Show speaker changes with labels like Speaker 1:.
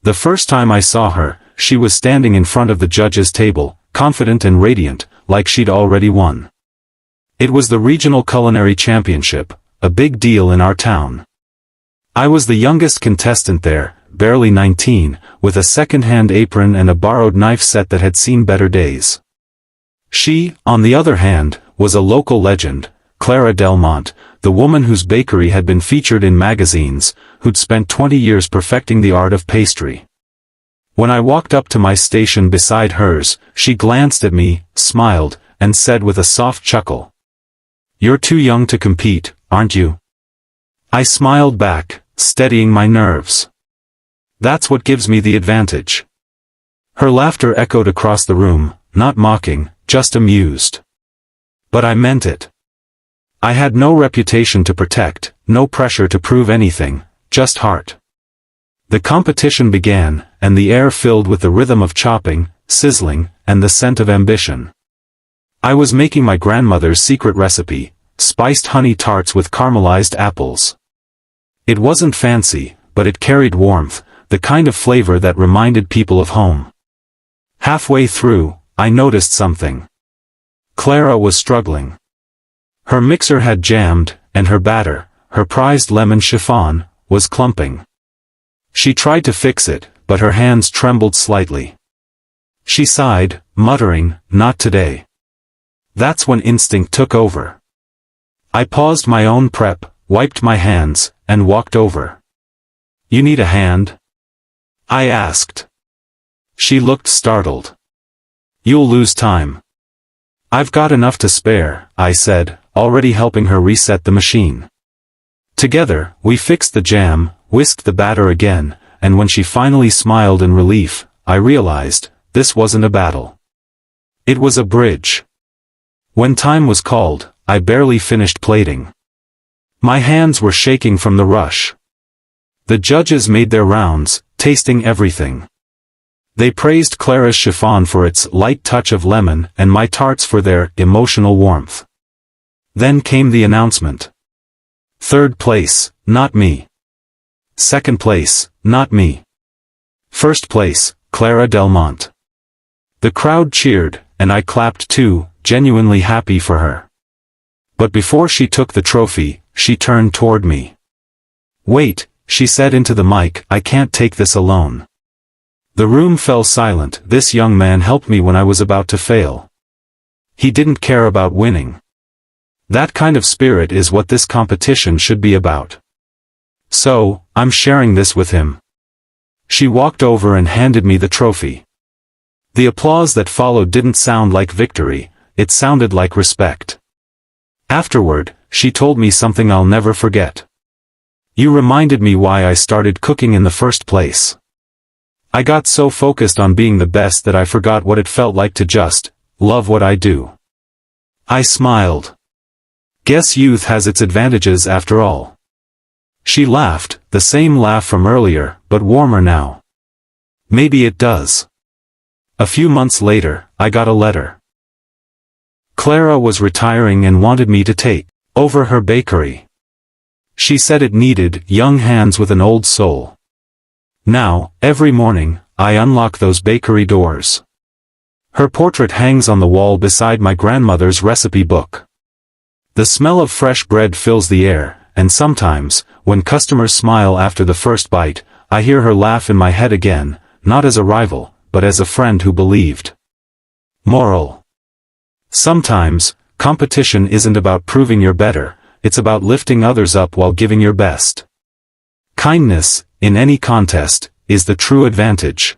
Speaker 1: The first time I saw her, she was standing in front of the judges' table, confident and radiant, like she'd already won. It was the regional culinary championship, a big deal in our town. I was the youngest contestant there, barely 19, with a second-hand apron and a borrowed knife set that had seen better days. She, on the other hand, was a local legend, Clara Del Monte, the woman whose bakery had been featured in magazines, who'd spent 20 years perfecting the art of pastry. When I walked up to my station beside hers, she glanced at me, smiled, and said with a soft chuckle, "You're too young to compete, aren't you?" I smiled back, steadying my nerves. "That's what gives me the advantage." Her laughter echoed across the room, not mocking, just amused. But I meant it. I had no reputation to protect, no pressure to prove anything, just heart. The competition began, and the air filled with the rhythm of chopping, sizzling, and the scent of ambition. I was making my grandmother's secret recipe, spiced honey tarts with caramelized apples. It wasn't fancy, but it carried warmth, the kind of flavor that reminded people of home. Halfway through, I noticed something. Clara was struggling. Her mixer had jammed, and her batter, her prized lemon chiffon, was clumping. She tried to fix it, but her hands trembled slightly. She sighed, muttering, "Not today." That's when instinct took over. I paused my own prep, wiped my hands, and walked over. "You need a hand?" I asked. She looked startled. "You'll lose time." "I've got enough to spare," I said, already helping her reset the machine. Together, we fixed the jam, whisked the batter again, and when she finally smiled in relief, I realized, this wasn't a battle. It was a bridge. When time was called, I barely finished plating. My hands were shaking from the rush. The judges made their rounds, tasting everything. They praised Clara's chiffon for its light touch of lemon and my tarts for their emotional warmth. Then came the announcement. Third place, not me. Second place, not me. First place, Clara Del Monte. The crowd cheered, and I clapped too, genuinely happy for her. But before she took the trophy, she turned toward me. "Wait," she said into the mic, "I can't take this alone." The room fell silent. This young man helped me when I was about to fail. He didn't care about winning. That kind of spirit is what this competition should be about. So, I'm sharing this with him. She walked over and handed me the trophy. The applause that followed didn't sound like victory, it sounded like respect. Afterward, she told me something I'll never forget. "You reminded me why I started cooking in the first place. I got so focused on being the best that I forgot what it felt like to just love what I do." I smiled. Guess youth has its advantages after all. She laughed, the same laugh from earlier, but warmer now. Maybe it does. A few months later, I got a letter. Clara was retiring and wanted me to take over her bakery. She said it needed young hands with an old soul. Now, every morning, I unlock those bakery doors. Her portrait hangs on the wall beside my grandmother's recipe book. The smell of fresh bread fills the air, and sometimes, when customers smile after the first bite, I hear her laugh in my head again, not as a rival, but as a friend who believed. Moral: sometimes, competition isn't about proving you're better, it's about lifting others up while giving your best. Kindness, in any contest, is the true advantage.